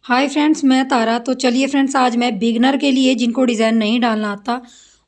Hi friends, मैं तारा। तो चलिए फ्रेंड्स, आज मैं बिगनर के लिए जिनको डिज़ाइन नहीं डालना आता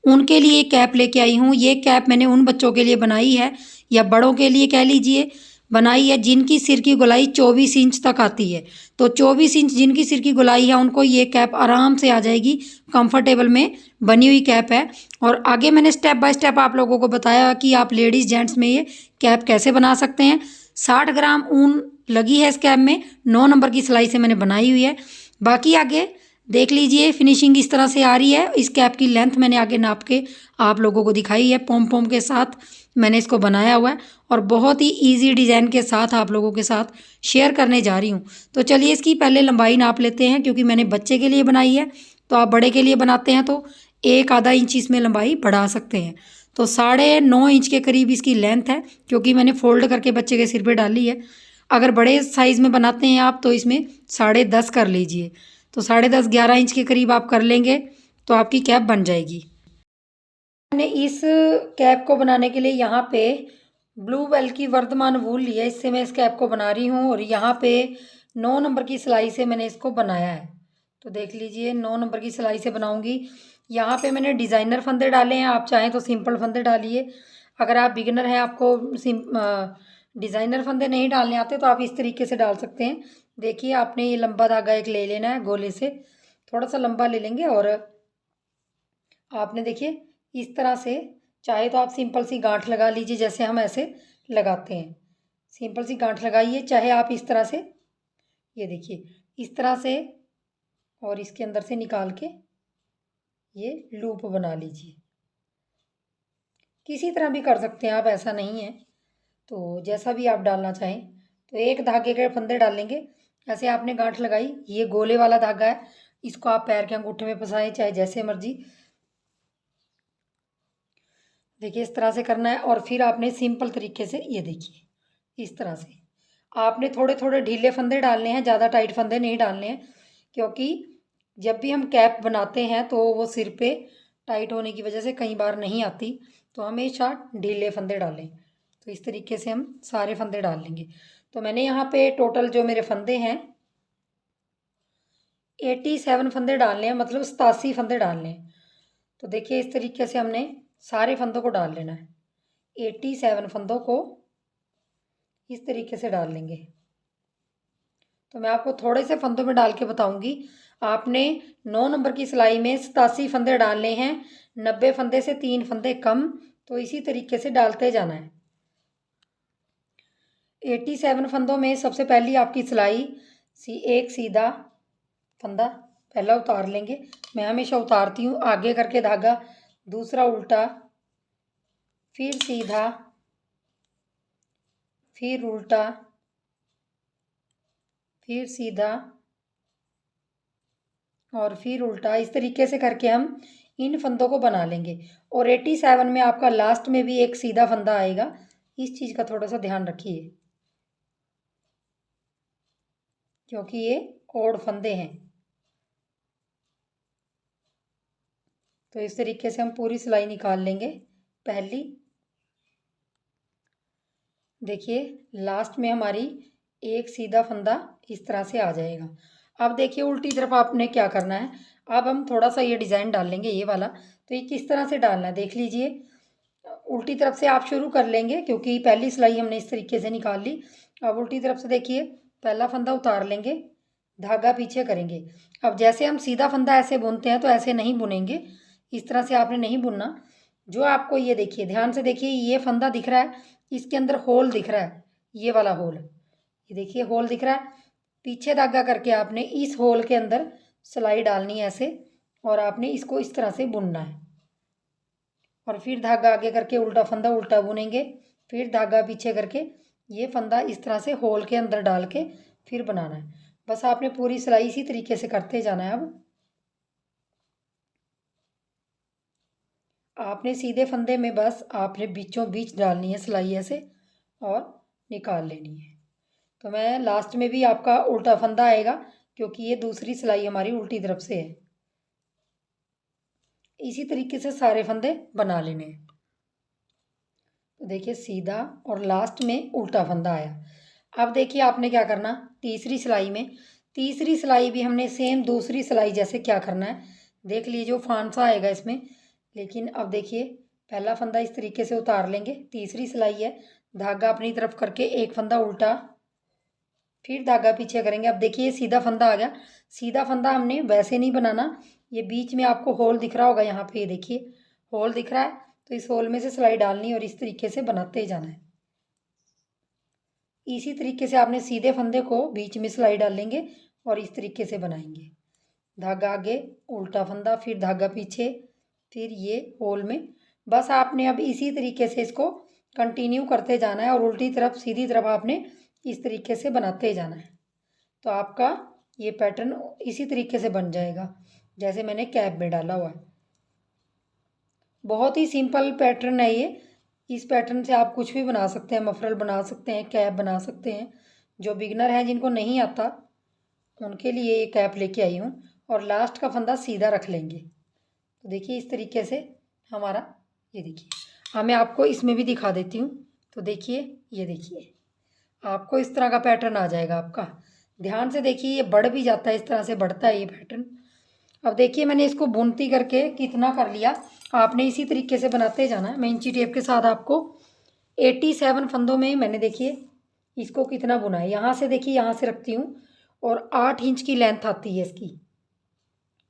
उनके लिए कैप लेके आई हूँ। ये कैप मैंने उन बच्चों के लिए बनाई है या बड़ों के लिए कह लीजिए बनाई है जिनकी सिर की गोलाई 24 इंच तक आती है। तो 24 इंच जिनकी सिर की गोलाई है उनको ये कैप आराम से आ जाएगी। कंफर्टेबल में बनी हुई कैप है। और आगे मैंने स्टेप बाय स्टेप आप लोगों को बताया कि आप लेडीज़ जेंट्स में ये कैप कैसे बना सकते हैं। 60 ग्राम ऊन लगी है इस कैप में। 9 नंबर की सिलाई से मैंने बनाई हुई है। बाकी आगे देख लीजिए, फिनिशिंग इस तरह से आ रही है। इस कैप की लेंथ मैंने आगे नाप के आप लोगों को दिखाई है। पोम पोम के साथ मैंने इसको बनाया हुआ है और बहुत ही इजी डिज़ाइन के साथ आप लोगों के साथ शेयर करने जा रही हूँ। तो चलिए इसकी पहले लंबाई नाप लेते हैं, क्योंकि मैंने बच्चे के लिए बनाई है। तो आप बड़े के लिए बनाते हैं तो एक आधा इंच इसमें लंबाई बढ़ा सकते हैं। तो 9.5 इंच के करीब इसकी लेंथ है, क्योंकि मैंने फोल्ड करके बच्चे के सिर पे डाली है। अगर बड़े साइज़ में बनाते हैं आप तो इसमें 10.5 कर लीजिए। तो 10.5 11 इंच के करीब आप कर लेंगे तो आपकी कैप बन जाएगी। मैंने इस कैप को बनाने के लिए यहाँ पे ब्लू वेल की वर्धमान वूल ली है। इससे मैं इस कैप को बना रही हूँ और यहाँ पे 9 नंबर की सिलाई से मैंने इसको बनाया है। तो देख लीजिए, 9 नंबर की सिलाई से बनाऊँगी। यहाँ पे मैंने डिज़ाइनर फंदे डाले हैं, आप चाहें तो सिंपल फंदे डालिए। अगर आप बिगिनर हैं, आपको डिज़ाइनर फंदे नहीं डालने आते तो आप इस तरीके से डाल सकते हैं। देखिए, आपने ये लंबा धागा एक ले लेना है, गोले से थोड़ा सा लंबा ले लेंगे और आपने देखिए इस तरह से, चाहे तो आप सिंपल सी गांठ लगा लीजिए जैसे हम ऐसे लगाते हैं। सिंपल सी गांठ लगाइए, चाहे आप इस तरह से, ये देखिए इस तरह से, और इसके अंदर से निकाल के ये लूप बना लीजिए। किसी तरह भी कर सकते हैं आप, ऐसा नहीं है। तो जैसा भी आप डालना चाहें। तो एक धागे के फंदे डालेंगे। ऐसे आपने गांठ लगाई, ये गोले वाला धागा है, इसको आप पैर के अंगूठे में फंसाएं, चाहे जैसे मर्जी। देखिए इस तरह से करना है और फिर आपने सिंपल तरीके से, ये देखिए इस तरह से आपने थोड़े थोड़े ढीले फंदे डालने हैं, ज़्यादा टाइट फंदे नहीं डालने हैं। क्योंकि जब भी हम कैप बनाते हैं तो वो सिर पे टाइट होने की वजह से कई बार नहीं आती। तो हमेशा ढीले फंदे डालें। तो इस तरीके से हम सारे फंदे डाल लेंगे। तो मैंने यहाँ पे टोटल जो मेरे फंदे हैं 87 फंदे डालने हैं, मतलब 87 फंदे डालने हैं। तो देखिए इस तरीके से हमने सारे फंदों को डाल लेना है। 87 फंदों को इस तरीके से डाल लेंगे। तो मैं आपको थोड़े से फंदों में डाल के बताऊंगी। आपने 9 नंबर की सिलाई में 87 फंदे डालने हैं, 90 फंदे से 3 फंदे कम। तो इसी तरीके से डालते जाना है। 87 फंदों में सबसे पहली आपकी सिलाई एक सीधा फंदा पहला उतार लेंगे। मैं हमेशा उतारती हूँ आगे करके धागा, दूसरा उल्टा, फिर सीधा, फिर उल्टा, फिर सीधा और फिर उल्टा। इस तरीके से करके हम इन फंदों को बना लेंगे। और 87 में आपका लास्ट में भी एक सीधा फंदा आएगा। इस चीज़ का थोड़ा सा ध्यान रखिए, क्योंकि ये ओड फंदे हैं। तो इस तरीके से हम पूरी सिलाई निकाल लेंगे। पहली देखिए, लास्ट में हमारी एक सीधा फंदा इस तरह से आ जाएगा। अब देखिए उल्टी तरफ आपने क्या करना है। अब हम थोड़ा सा ये डिज़ाइन डाल लेंगे, ये वाला। तो ये किस तरह से डालना है देख लीजिए। उल्टी तरफ से आप शुरू कर लेंगे, क्योंकि पहली सिलाई हमने इस तरीके से निकाल ली। अब उल्टी तरफ से देखिए, पहला फंदा उतार लेंगे, धागा पीछे करेंगे। अब जैसे हम सीधा फंदा ऐसे बुनते हैं तो ऐसे नहीं बुनेंगे, इस तरह से आपने नहीं बुनना। जो आपको, ये देखिए ध्यान से देखिए, ये फंदा दिख रहा है, इसके अंदर होल दिख रहा है, ये वाला होल, ये देखिए होल दिख रहा है। पीछे धागा करके आपने इस होल के अंदर सिलाई डालनी है ऐसे, और आपने इसको इस तरह से बुनना है। और फिर धागा आगे करके उल्टा फंदा उल्टा बुनेंगे, फिर धागा पीछे करके ये फंदा इस तरह से होल के अंदर डाल के फिर बनाना है। बस आपने पूरी सिलाई इसी तरीके से करते जाना है। अब आपने सीधे फंदे में बस आपने बीचों बीच डालनी है सिलाई ऐसे और निकाल लेनी है। तो मैं लास्ट में भी आपका उल्टा फंदा आएगा, क्योंकि ये दूसरी सिलाई हमारी उल्टी तरफ से है। इसी तरीके से सारे फंदे बना लेने हैं। तो देखिए सीधा और लास्ट में उल्टा फंदा आया। अब देखिए आपने क्या करना, तीसरी सिलाई में तीसरी सिलाई भी हमने सेम दूसरी सिलाई जैसे क्या करना है देख लीजिए, जो फांसा आएगा इसमें। लेकिन अब देखिए, पहला फंदा इस तरीके से उतार लेंगे, तीसरी सिलाई है, धागा अपनी तरफ करके एक फंदा उल्टा, फिर धागा पीछे करेंगे। अब देखिए ये सीधा फंदा आ गया। सीधा फंदा हमने वैसे नहीं बनाना, ये बीच में आपको होल दिख रहा होगा, यहाँ पे ये देखिए होल दिख रहा है, तो इस होल में से सिलाई डालनी है और इस तरीके से बनाते जाना है। इसी तरीके से आपने सीधे फंदे को बीच में सिलाई डालेंगे और इस तरीके से बनाएंगे। धागा आगे, उल्टा फंदा, फिर धागा पीछे, फिर ये होल में। बस आपने अब इसी तरीके से इसको कंटिन्यू करते जाना है और उल्टी तरफ सीधी तरफ आपने इस तरीके से बनाते जाना है। तो आपका ये पैटर्न इसी तरीके से बन जाएगा जैसे मैंने कैप में डाला हुआ है। बहुत ही सिंपल पैटर्न है ये। इस पैटर्न से आप कुछ भी बना सकते हैं, मफरल बना सकते हैं, कैप बना सकते हैं। जो बिगनर हैं जिनको नहीं आता उनके लिए ये कैप लेके आई हूँ। और लास्ट का फंदा सीधा रख लेंगे। तो देखिए इस तरीके से हमारा, ये देखिए, हाँ मैं आपको इसमें भी दिखा देती हूँ। तो देखिए, ये देखिए आपको इस तरह का पैटर्न आ जाएगा आपका। ध्यान से देखिए, ये बढ़ भी जाता है, इस तरह से बढ़ता है ये पैटर्न। अब देखिए मैंने इसको बुनती करके कितना कर लिया, आपने इसी तरीके से बनाते जाना है। मैं इंची टेप के साथ आपको 87 फंदों में मैंने देखिए इसको कितना बुना है। यहाँ से देखिए, यहाँ से रखती हूँ और 8 इंच की लेंथ आती है इसकी।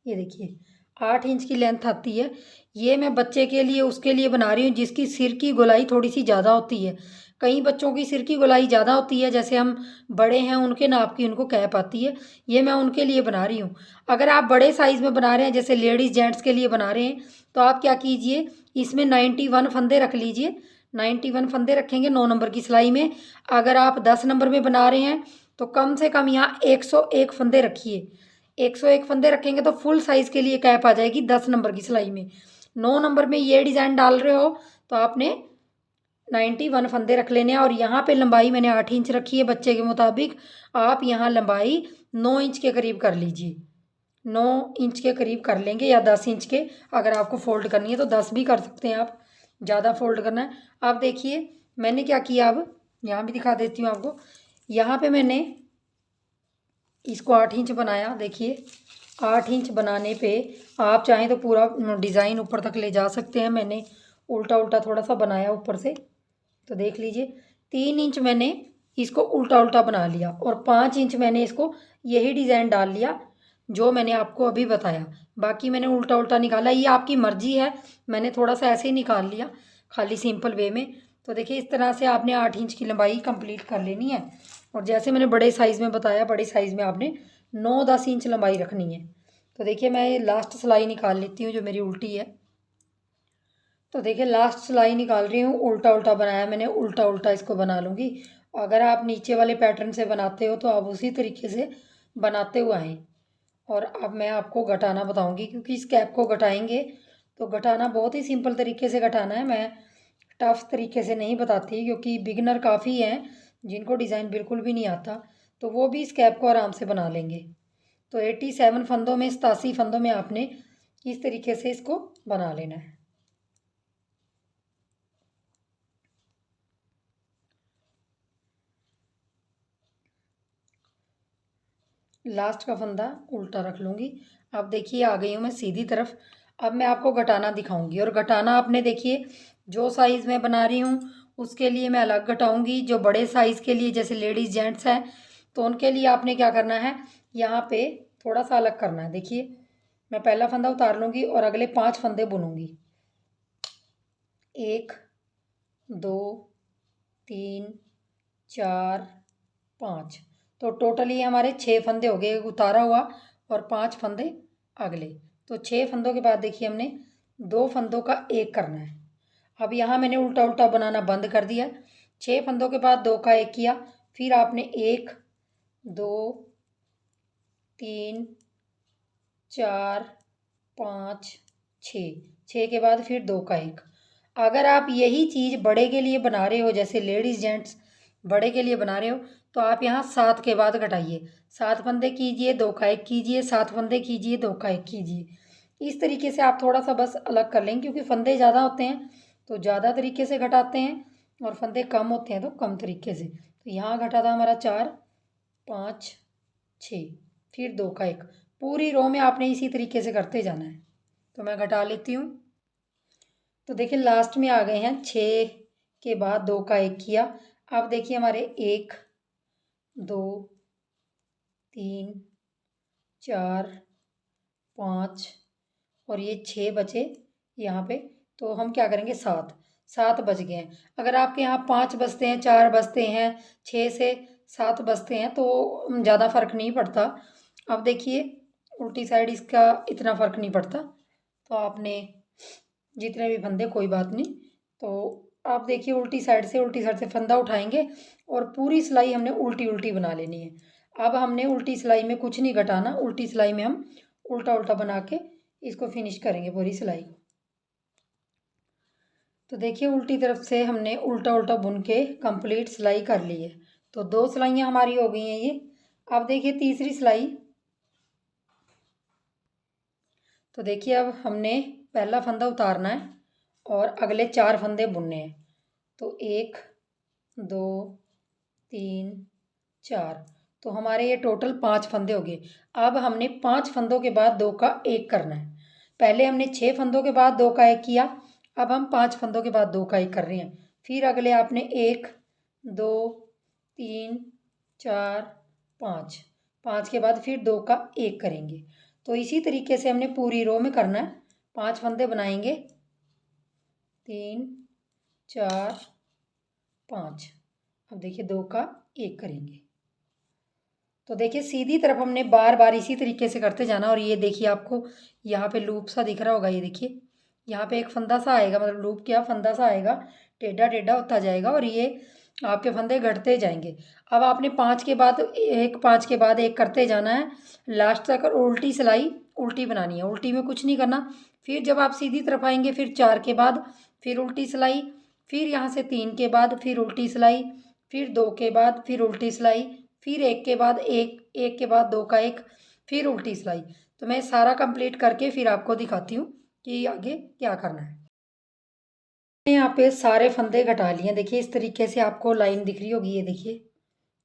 ये देखिए 8 इंच की लेंथ आती है। ये मैं बच्चे के लिए उसके लिए बना रही हूँ जिसकी सिर की गोलाई थोड़ी सी ज़्यादा होती है। कई बच्चों की सिर की गोलाई ज़्यादा होती है, जैसे हम बड़े हैं उनके नाप की उनको कैप आती है। ये मैं उनके लिए बना रही हूँ। अगर आप बड़े साइज़ में बना रहे हैं, जैसे लेडीज़ जेंट्स के लिए बना रहे हैं, तो आप क्या कीजिए, इसमें 91 फंदे रख लीजिए। 91 फंदे रखेंगे 9 नंबर की सिलाई में। अगर आप 10 नंबर में बना रहे हैं तो कम से कम यहाँ 101 फंदे रखिए। 101 फंदे रखेंगे तो फुल साइज़ के लिए कैप आ जाएगी 10 नंबर की सिलाई में। 9 नंबर में ये डिज़ाइन डाल रहे हो तो आपने 91 फंदे रख लेने हैं। और यहाँ पे लंबाई मैंने 8 इंच रखी है बच्चे के मुताबिक। आप यहाँ लंबाई 9 इंच के करीब कर लीजिए। 9 इंच के करीब कर लेंगे या 10 इंच के। अगर आपको फ़ोल्ड करनी है तो 10 भी कर सकते हैं आप, ज़्यादा फ़ोल्ड करना है। आप देखिए मैंने क्या किया, अब यहाँ भी दिखा देती हूँ आपको। यहाँ पे मैंने इसको 8 इंच बनाया। देखिए 8 इंच बनाने पे आप चाहें तो पूरा डिज़ाइन ऊपर तक ले जा सकते हैं। मैंने उल्टा उल्टा थोड़ा सा बनाया ऊपर से, तो देख लीजिए 3 इंच मैंने इसको उल्टा उल्टा बना लिया और 5 इंच मैंने इसको यही डिज़ाइन डाल लिया जो मैंने आपको अभी बताया। बाकी मैंने उल्टा उल्टा निकाला, ये आपकी मर्ज़ी है। मैंने थोड़ा सा ऐसे ही निकाल लिया खाली सिंपल वे में। तो देखिए इस तरह से आपने 8 इंच की लंबाई कंप्लीट कर लेनी है। और जैसे मैंने बड़े साइज़ में बताया, बड़े साइज़ में आपने 9-10 इंच लंबाई रखनी है। तो देखिए मैं ये लास्ट सिलाई निकाल लेती हूँ जो मेरी उल्टी है। तो देखिए लास्ट सिलाई निकाल रही हूँ, उल्टा उल्टा बनाया मैंने, उल्टा उल्टा इसको बना लूँगी। अगर आप नीचे वाले पैटर्न से बनाते हो तो आप उसी तरीके से बनाते हुए आएँ। और अब मैं आपको घटाना बताऊँगी, क्योंकि इस कैप को घटाएंगे तो घटाना बहुत ही सिंपल तरीके से घटाना है। मैं टफ तरीके से नहीं बताती, क्योंकि बिगिनर काफ़ी हैं जिनको डिज़ाइन बिल्कुल भी नहीं आता, तो वो भी इस कैप को आराम से बना लेंगे। तो 87 फंदों में, 87 फंदों में आपने इस तरीके से इसको बना लेना है। लास्ट का फंदा उल्टा रख लूँगी। अब देखिए आ गई हूँ मैं सीधी तरफ। अब मैं आपको घटाना दिखाऊंगी, और घटाना आपने देखिए जो साइज़ मैं बना रही हूँ उसके लिए मैं अलग घटाऊंगी। जो बड़े साइज़ के लिए, जैसे लेडीज़ जेंट्स हैं, तो उनके लिए आपने क्या करना है, यहाँ पे थोड़ा सा अलग करना है। देखिए मैं पहला फंदा उतार लूँगी और अगले 5 फंदे बुनूँगी। 1 2 3 4 5, तो टोटली हमारे 6 फंदे हो गए उतारा हुआ और 5 फंदे अगले। तो 6 फंदों के बाद देखिए हमने 2 फंदों का एक करना है। अब यहाँ मैंने उल्टा उल्टा बनाना बंद कर दिया। 6 फंदों के बाद 2 का एक किया, फिर आपने 1 2 3 4 5 6, 6 के बाद फिर 2 का एक। अगर आप यही चीज़ बड़े के लिए बना रहे हो, जैसे लेडीज़ जेंट्स बड़े के लिए बना रहे हो, तो आप यहाँ 7 के बाद घटाइए। 7 फंदे कीजिए, 2 का एक कीजिए, 7 फंदे कीजिए, 2 का एक कीजिए। इस तरीके से आप थोड़ा सा बस अलग कर लेंगे, क्योंकि फंदे ज़्यादा होते हैं तो ज़्यादा तरीके से घटाते हैं, और फंदे कम होते हैं तो कम तरीके से। तो यहाँ घटा था हमारा 4 5 6। फिर 2 का 1। पूरी रो में आपने इसी तरीके से करते जाना है। तो मैं घटा लेती हूँ। तो देखिए लास्ट में आ गए हैं 6 के बाद 2 का 1 किया। अब देखिए हमारे 1 2 3 4 5 और ये 6 बचे यहाँ पे। तो हम क्या करेंगे 7 बच गए हैं। अगर आपके यहाँ 5 बचते हैं, 4 बचते हैं, 6 से 7 बचते हैं तो ज़्यादा फ़र्क नहीं पड़ता। अब देखिए उल्टी साइड इसका इतना फ़र्क नहीं पड़ता। तो आपने जितने भी फंदे कोई बात नहीं। तो आप देखिए उल्टी साइड से फंदा उठाएंगे और पूरी सिलाई हमने उल्टी उल्टी बना लेनी है। अब हमने उल्टी सिलाई में कुछ नहीं घटाना, उल्टी सिलाई में हम उल्टा उल्टा बना के इसको फिनिश करेंगे पूरी सिलाई को। तो देखिए उल्टी तरफ से हमने उल्टा उल्टा बुन के कंप्लीट सिलाई कर ली है। तो 2 सिलाइयाँ हमारी हो गई हैं ये। अब देखिए तीसरी सिलाई। तो देखिए अब हमने पहला फंदा उतारना है और अगले 4 फंदे बुनने हैं। तो 1 2 3 4, तो हमारे ये टोटल 5 फंदे हो गए। अब हमने 5 फंदों के बाद 2 का 1 करना है। पहले हमने 6 फंदों के बाद 2 का 1 किया, अब हम 5 फंदों के बाद 2 का 1 कर रहे हैं। फिर अगले आपने 1 2 3 4 5, 5 के बाद फिर 2 का 1 करेंगे। तो इसी तरीके से हमने पूरी रो में करना है। 5 फंदे बनाएंगे, 3 4 5। अब देखिए 2 का 1 करेंगे। तो देखिए सीधी तरफ हमने बार बार इसी तरीके से करते जाना। और ये देखिए आपको यहाँ पे लूप सा दिख रहा होगा, ये देखिए यहाँ पे एक फंदा सा आएगा, मतलब लूप क्या फंदा सा आएगा, टेढ़ा टेढ़ा होता जाएगा और ये आपके फंदे घटते जाएंगे। अब आपने 5 के बाद 1 5 के बाद 1 करते जाना है लास्ट तक। और उल्टी सिलाई उल्टी बनानी है, उल्टी में कुछ नहीं करना। फिर जब आप सीधी तरफ आएंगे फिर 4 के बाद फिर उल्टी सिलाई, फिर यहाँ से 3 के बाद फिर उल्टी सिलाई, फिर 2 के बाद फिर उल्टी सिलाई, फिर 1 के बाद 1 के बाद 2 का 1, फिर उल्टी सिलाई। तो मैं सारा कंप्लीट करके फिर आपको दिखाती हूँ कि आगे क्या करना है। मैंने यहाँ पे सारे फंदे घटा लिए हैं। देखिए इस तरीके से आपको लाइन दिख रही होगी, ये देखिए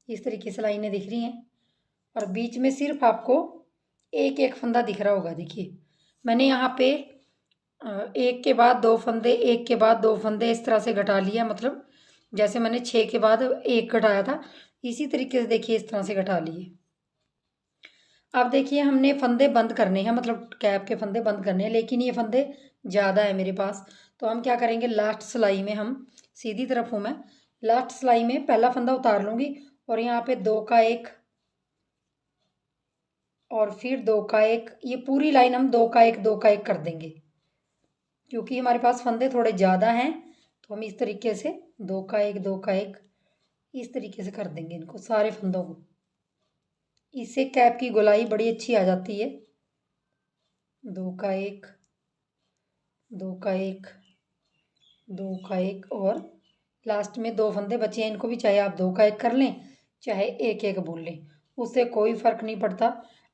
इस तरीके से लाइनें दिख रही हैं और बीच में सिर्फ आपको एक एक फंदा दिख रहा होगा। देखिए मैंने यहाँ पे 1 के बाद 2 फंदे, 1 के बाद 2 फंदे इस तरह से घटा लिया। मतलब जैसे मैंने 6 के बाद 1 घटाया था इसी तरीके से देखिए इस तरह से घटा लिए। अब देखिए हमने फंदे बंद करने हैं, मतलब कैप के फंदे बंद करने हैं, लेकिन ये फंदे ज़्यादा है मेरे पास। तो हम क्या करेंगे, लास्ट सिलाई में हम सीधी तरफ हूँ मैं, लास्ट सिलाई में पहला फंदा उतार लूँगी और यहाँ पे 2 का 1 और फिर 2 का 1, ये पूरी लाइन हम 2 का 1 2 का 1 कर देंगे। क्योंकि हमारे पास फंदे थोड़े ज़्यादा हैं तो हम इस तरीके से 2 का 1 2 का 1 इस तरीके से कर देंगे इनको सारे फंदों को। इससे कैप की गोलाई बड़ी अच्छी आ जाती है। 2 का 1 2 का 1 2 का 1 और लास्ट में 2 फंदे बचे हैं, इनको भी चाहे आप 2 का 1 कर लें चाहे 1 1 बुन लें, उससे कोई फ़र्क नहीं पड़ता।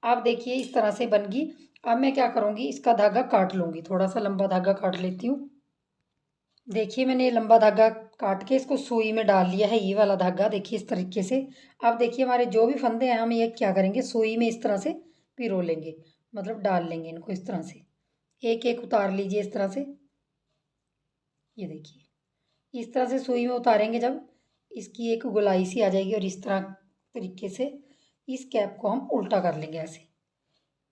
आप देखिए इस तरह से बन गई। अब मैं क्या करूँगी, इसका धागा काट लूँगी, थोड़ा सा लंबा धागा काट लेती हूँ। देखिए मैंने ये लंबा धागा काट के इसको सुई में डाल लिया है, ये वाला धागा देखिए इस तरीके से। अब देखिए हमारे जो भी फंदे हैं हम ये क्या करेंगे, सुई में इस तरह से पिरो लेंगे, मतलब डाल लेंगे इनको इस तरह से। एक एक उतार लीजिए इस तरह से, ये देखिए इस तरह से सुई में उतारेंगे जब इसकी एक गोलाई सी आ जाएगी और इस तरह तरीके से इस कैप को हम उल्टा कर लेंगे ऐसे,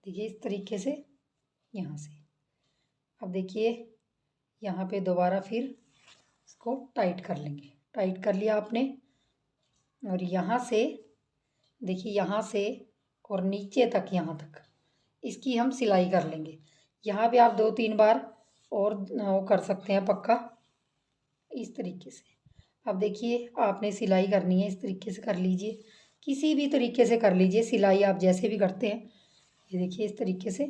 देखिए इस तरीके से यहाँ से। अब देखिए यहाँ पे दोबारा फिर इसको टाइट कर लेंगे, टाइट कर लिया आपने और यहाँ से देखिए यहाँ से और नीचे तक यहाँ तक इसकी हम सिलाई कर लेंगे। यहाँ पे आप 2-3 बार और वो कर सकते हैं पक्का इस तरीके से। अब देखिए आपने सिलाई करनी है, इस तरीके से कर लीजिए, किसी भी तरीके से कर लीजिए सिलाई, आप जैसे भी करते हैं। ये देखिए इस तरीके से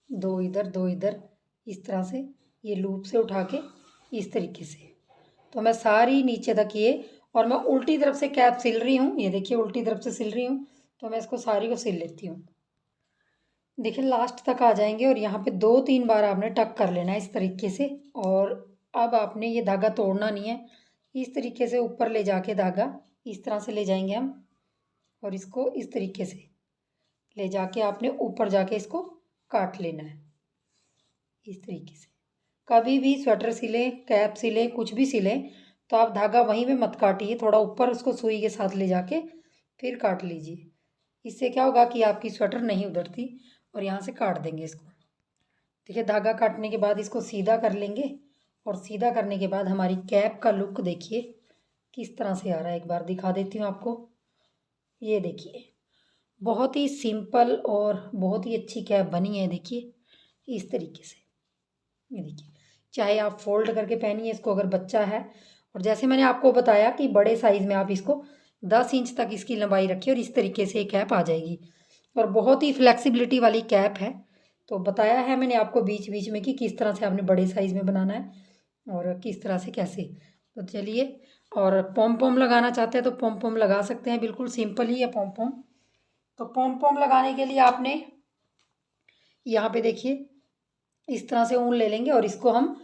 2 इधर 2 इधर इस तरह से ये लूप से उठा के इस तरीके से। तो मैं सारी नीचे तक ये, और मैं उल्टी तरफ से कैप सिल रही हूँ, ये देखिए उल्टी तरफ से सिल रही हूँ। तो मैं इसको सारी को सिल लेती हूँ। देखिए लास्ट तक आ जाएंगे और यहाँ पे 2-3 बार आपने टक कर लेना है इस तरीके से। और अब आपने ये धागा तोड़ना नहीं है, इस तरीके से ऊपर ले जाके धागा इस तरह से ले जाएंगे हम और इसको इस तरीके से ले जाके आपने ऊपर जाके इसको काट लेना है इस तरीके से। कभी भी स्वेटर सिलें, कैप सिलें, कुछ भी सिलें तो आप धागा वहीं पे मत काटिए, थोड़ा ऊपर उसको सुई के साथ ले जाके फिर काट लीजिए। इससे क्या होगा कि आपकी स्वेटर नहीं उधरती। और यहाँ से काट देंगे इसको। देखिए धागा काटने के बाद इसको सीधा कर लेंगे और सीधा करने के बाद हमारी कैप का लुक देखिए किस तरह से आ रहा है। एक बार दिखा देती हूँ आपको। ये देखिए बहुत ही सिंपल और बहुत ही अच्छी कैप बनी है। देखिए इस तरीके से। ये देखिए चाहे आप फोल्ड करके पहनिए इसको अगर बच्चा है। और जैसे मैंने आपको बताया कि बड़े साइज़ में आप इसको 10 इंच तक इसकी लंबाई रखिए और इस तरीके से कैप आ जाएगी। और बहुत ही फ्लेक्सिबिलिटी वाली कैप है। तो बताया है मैंने आपको बीच बीच में कि किस तरह से आपने बड़े साइज़ में बनाना है और किस तरह से कैसे। तो चलिए, और पॉम पॉम लगाना चाहते हैं तो पॉम पॉम लगा सकते हैं, बिल्कुल सिंपल ही है पॉम पॉम। तो पॉम पॉम लगाने के लिए आपने यहाँ पे देखिए इस तरह से ऊन ले लेंगे और इसको हम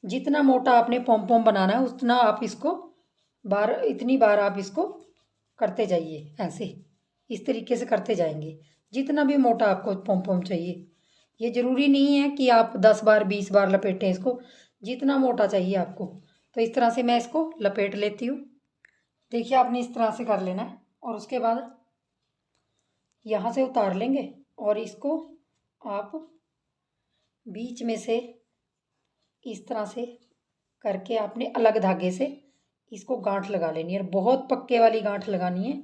जितना मोटा आपने पॉम पॉम बनाना है उतना आप इसको इतनी बार आप इसको करते जाइए। ऐसे इस तरीके से करते जाएंगे जितना भी मोटा आपको पॉम पॉम चाहिए। ये ज़रूरी नहीं है कि आप 10 बार 20 बार लपेटें इसको, जितना मोटा चाहिए आपको। तो इस तरह से मैं इसको लपेट लेती हूँ। देखिए आपने इस तरह से कर लेना है और उसके बाद यहाँ से उतार लेंगे और इसको आप बीच में से इस तरह से करके आपने अलग धागे से इसको गांठ लगा लेनी है। बहुत पक्के वाली गांठ लगानी है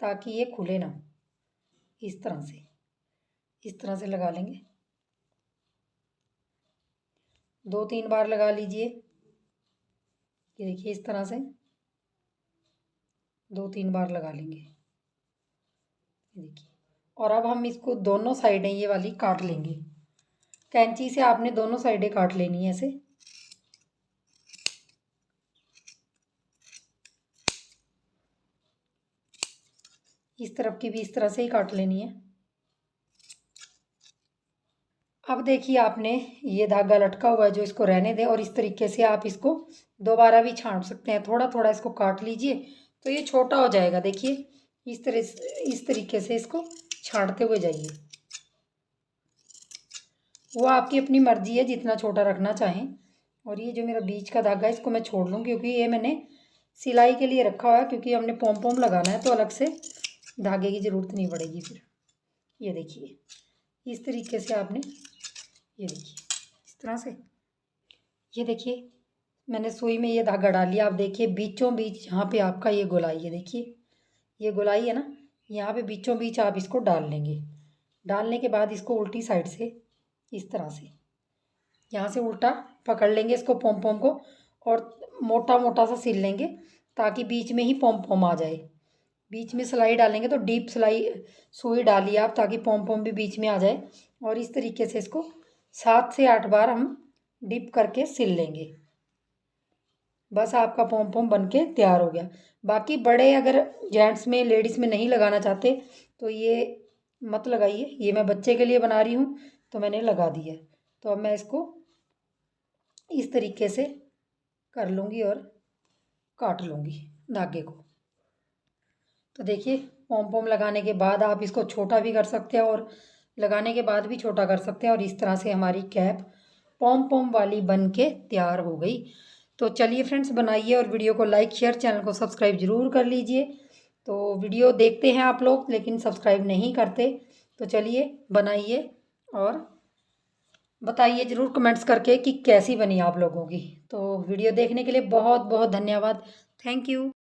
ताकि ये खुले ना। इस तरह से लगा लेंगे। 2-3 बार लगा लीजिए। ये देखिए इस तरह से 2-3 बार लगा लेंगे। ये देखिए। और अब हम इसको दोनों साइडें ये वाली काट लेंगे। कैंची से आपने दोनों साइडें काट लेनी है ऐसे। इस तरफ की भी इस तरह से ही काट लेनी है। अब देखिए आपने ये धागा लटका हुआ है जो, इसको रहने दें और इस तरीके से आप इसको दोबारा भी छांट सकते हैं। थोड़ा थोड़ा इसको काट लीजिए तो ये छोटा हो जाएगा। देखिए इस तरीके से इसको छांटते हुए जाइए। वो आपकी अपनी मर्जी है जितना छोटा रखना चाहें। और ये जो मेरा बीच का धागा है इसको मैं छोड़ लूँ क्योंकि ये मैंने सिलाई के लिए रखा हुआ है, क्योंकि हमने पॉम पॉम लगाना है तो अलग से धागे की ज़रूरत नहीं पड़ेगी फिर। ये देखिए इस तरीके से आपने, ये देखिए इस तरह से, ये देखिए मैंने सुई में ये धागा डाल लिया। आप देखिए बीचों बीच यहाँ पे आपका ये गोलाई है। देखिए ये गोलाई है ना, यहाँ पे बीचों बीच आप इसको डाल लेंगे। डालने के बाद इसको उल्टी साइड से इस तरह से यहाँ से उल्टा पकड़ लेंगे इसको पॉम पॉम को और मोटा मोटा सा सिल लेंगे ताकि बीच में ही पॉम पॉम आ जाए। बीच में सिलाई डालेंगे तो डीप सिलाई सुई डालिए आप ताकि पॉम पॉम भी बीच में आ जाए। और इस तरीके से इसको 7 से 8 बार हम डिप करके सिल लेंगे। बस आपका पॉम पॉम बन के तैयार हो गया। बाकी बड़े अगर जेंट्स में लेडीज़ में नहीं लगाना चाहते तो ये मत लगाइए। ये मैं बच्चे के लिए बना रही हूँ तो मैंने लगा दिया। तो अब मैं इसको इस तरीके से कर लूँगी और काट लूँगी धागे को। तो देखिए पॉम पॉम लगाने के बाद आप इसको छोटा भी कर सकते हैं और लगाने के बाद भी छोटा कर सकते हैं। और इस तरह से हमारी कैप पॉम पॉम वाली बन के तैयार हो गई। तो चलिए फ्रेंड्स बनाइए और वीडियो को लाइक शेयर, चैनल को सब्सक्राइब ज़रूर कर लीजिए। तो वीडियो देखते हैं आप लोग लेकिन सब्सक्राइब नहीं करते। तो चलिए बनाइए और बताइए ज़रूर कमेंट्स करके कि कैसी बनी आप लोगों की। तो वीडियो देखने के लिए बहुत बहुत धन्यवाद। Thank you.